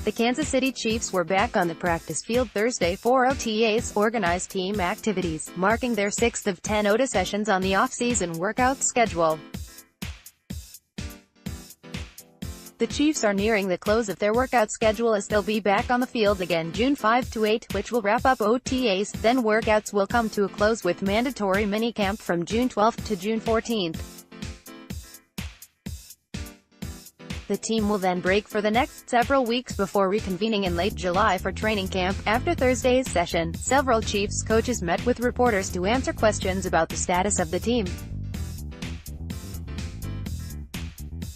The Kansas City Chiefs were back on the practice field Thursday for OTAs, organized team activities, marking their 6th of 10 OTA sessions on the off-season workout schedule. The Chiefs are nearing the close of their workout schedule as they'll be back on the field again June 5 to 8, which will wrap up OTAs, then workouts will come to a close with mandatory minicamp from June 12 to June 14. The team will then break for the next several weeks before reconvening in late July for training camp. After Thursday's session, several Chiefs coaches met with reporters to answer questions about the status of the team.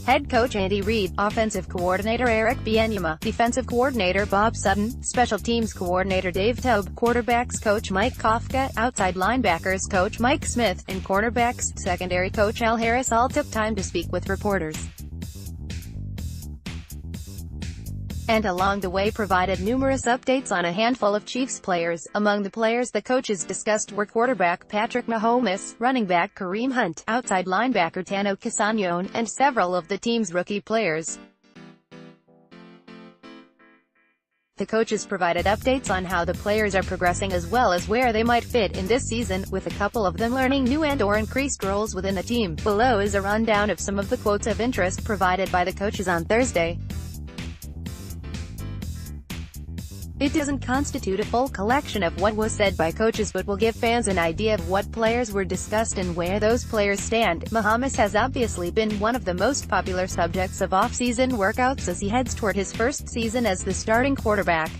Head coach Andy Reid, offensive coordinator Eric Bieniema, defensive coordinator Bob Sutton, special teams coordinator Dave Toub, quarterbacks coach Mike Kafka, outside linebackers coach Mike Smith, and cornerbacks secondary coach Al Harris all took time to speak with reporters. And along the way provided numerous updates on a handful of Chiefs players. Among the players the coaches discussed were quarterback Patrick Mahomes, running back Kareem Hunt, outside linebacker Tano Cassagnon, and several of the team's rookie players. The coaches provided updates on how the players are progressing as well as where they might fit in this season, with a couple of them learning new and/or increased roles within the team. Below is a rundown of some of the quotes of interest provided by the coaches on Thursday. It doesn't constitute a full collection of what was said by coaches but will give fans an idea of what players were discussed and where those players stand. Mahomes has obviously been one of the most popular subjects of off-season workouts as he heads toward his first season as the starting quarterback.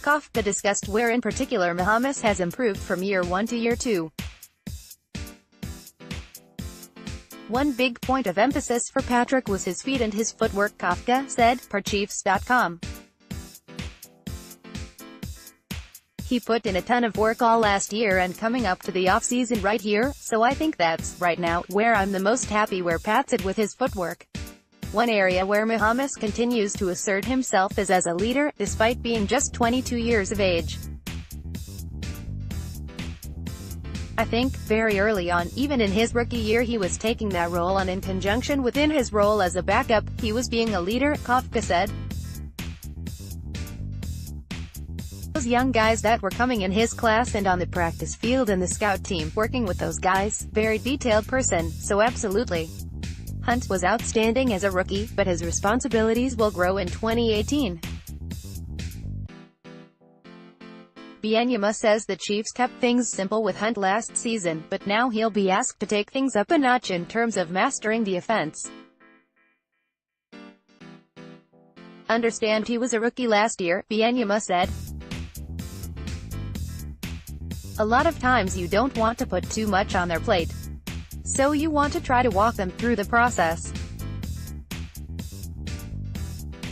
Kafka discussed where in particular Mahomes has improved from year 1 to year 2. One big point of emphasis for Patrick was his feet and his footwork, Kafka said, per Chiefs.com. He put in a ton of work all last year and coming up to the offseason right here, so I think that's, right now, where I'm the most happy where Pat's at with his footwork. One area where Mahomes continues to assert himself is as a leader, despite being just 22 years of age. I think, very early on, even in his rookie year he was taking that role on in conjunction within his role as a backup, he was being a leader, Kafka said. Those young guys that were coming in his class and on the practice field and the scout team, working with those guys, very detailed person, so absolutely. Hunt was outstanding as a rookie, but his responsibilities will grow in 2018. Bieniema says the Chiefs kept things simple with Hunt last season, but now he'll be asked to take things up a notch in terms of mastering the offense. Understand he was a rookie last year, Bieniema said. A lot of times you don't want to put too much on their plate. So you want to try to walk them through the process.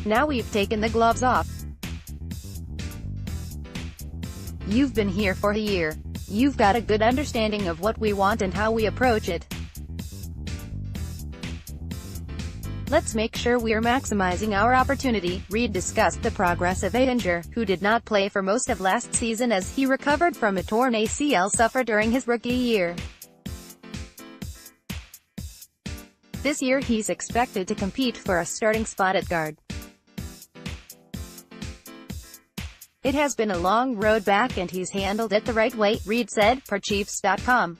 Now we've taken the gloves off. You've been here for a year. You've got a good understanding of what we want and how we approach it. Let's make sure we're maximizing our opportunity. Reid discussed the progress of Aidinger, who did not play for most of last season as he recovered from a torn ACL suffered during his rookie year. This year he's expected to compete for a starting spot at guard. It has been a long road back and he's handled it the right way, Reid said, per Chiefs.com.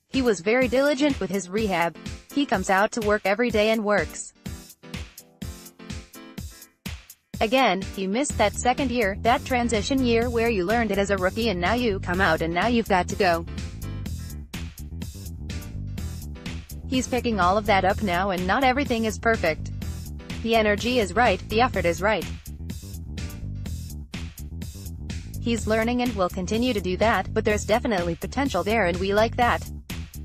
He was very diligent with his rehab. He comes out to work every day and works. Again, he missed that second year, that transition year where you learned it as a rookie and now you come out and now you've got to go. He's picking all of that up now and not everything is perfect. The energy is right, the effort is right. He's learning and will continue to do that, but there's definitely potential there and we like that.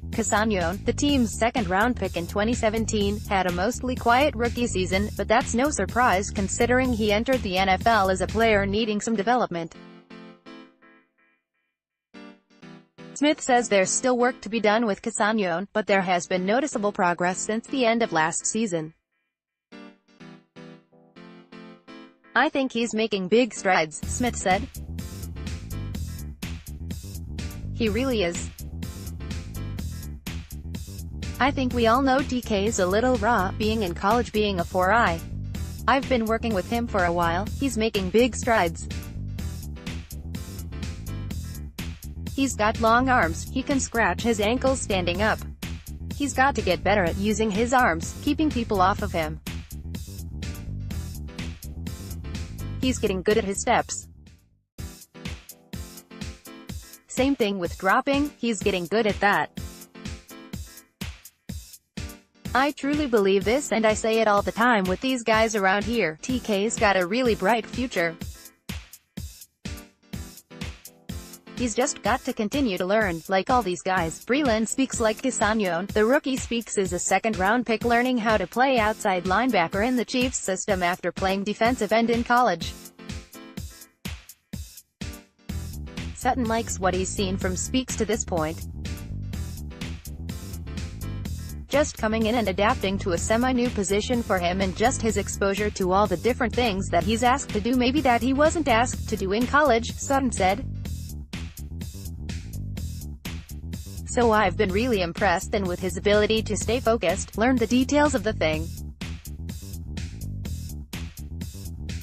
Cassagnon, the team's second-round pick in 2017, had a mostly quiet rookie season, but that's no surprise considering he entered the NFL as a player needing some development. Smith says there's still work to be done with Cassagnon, but there has been noticeable progress since the end of last season. I think he's making big strides, Smith said. He really is. I think we all know TK's a little raw, being in college being a 4i. I've been working with him for a while, he's making big strides. He's got long arms, he can scratch his ankles standing up. He's got to get better at using his arms, keeping people off of him. He's getting good at his steps. Same thing with dropping, he's getting good at that. I truly believe this, and I say it all the time with these guys around here. TK's got a really bright future. He's just got to continue to learn, like all these guys. Breland speaks like Casanyon. The rookie speaks is a second-round pick learning how to play outside linebacker in the Chiefs system after playing defensive end in college. Sutton likes what he's seen from Speaks to this point. Just coming in and adapting to a semi-new position for him, and just his exposure to all the different things that he's asked to do, maybe that he wasn't asked to do in college, Sutton said. So I've been really impressed, and with his ability to stay focused, learn the details of the thing.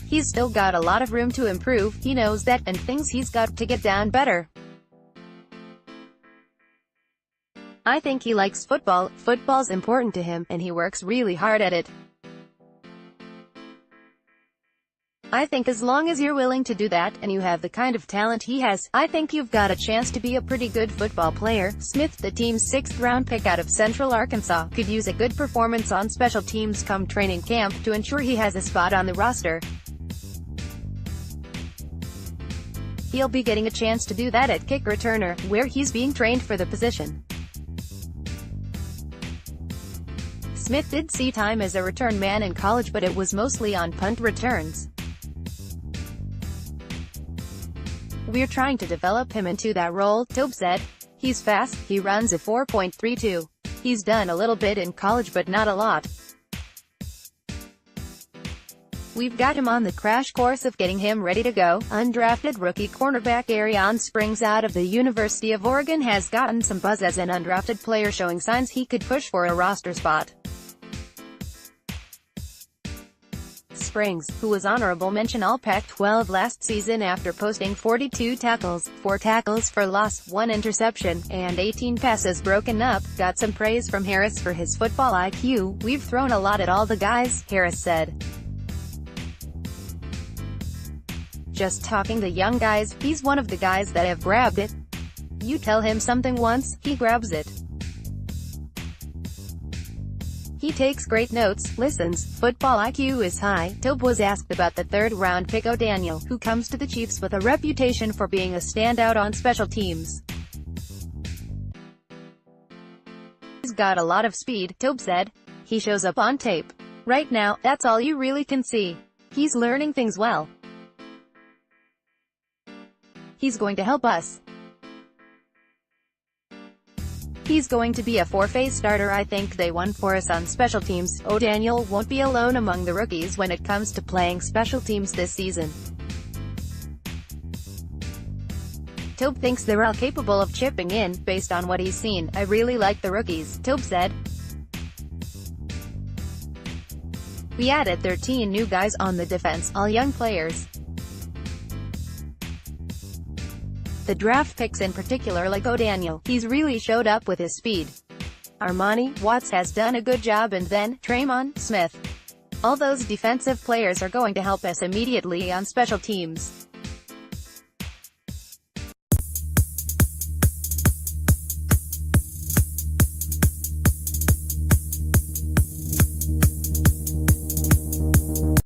He's still got a lot of room to improve, he knows that, and things he's got to get down better. I think he likes football, football's important to him, and he works really hard at it. I think as long as you're willing to do that, and you have the kind of talent he has, I think you've got a chance to be a pretty good football player. Smith, the team's 6th-round pick out of Central Arkansas, could use a good performance on special teams come training camp to ensure he has a spot on the roster. He'll be getting a chance to do that at kick returner, where he's being trained for the position. Smith did see time as a return man in college, but it was mostly on punt returns. We're trying to develop him into that role, Tobe said. He's fast, he runs a 4.32. He's done a little bit in college but not a lot. We've got him on the crash course of getting him ready to go. Undrafted rookie cornerback Arion Springs out of the University of Oregon has gotten some buzz as an undrafted player, showing signs he could push for a roster spot. Springs, who was honorable mention All-Pac-12 last season after posting 42 tackles, 4 tackles for loss, 1 interception, and 18 passes broken up, got some praise from Harris for his football IQ. "We've thrown a lot at all the guys," Harris said. "Just talking to young guys, he's one of the guys that have grabbed it. You tell him something once, he grabs it. He takes great notes, listens, football IQ is high." Tobe was asked about the 3rd-round pick O'Daniel, who comes to the Chiefs with a reputation for being a standout on special teams. "He's got a lot of speed," Tobe said. "He shows up on tape. Right now, that's all you really can see. He's learning things well. He's going to help us. He's going to be a 4-phase starter. I think they won for us on special teams. O'Daniel won't be alone among the rookies when it comes to playing special teams this season." Tobe thinks they're all capable of chipping in, based on what he's seen. "I really like the rookies," Tobe said. "We added 13 new guys on the defense, all young players. The draft picks in particular, like O'Daniel, he's really showed up with his speed. Armani Watts has done a good job, and then Tremon Smith. All those defensive players are going to help us immediately on special teams."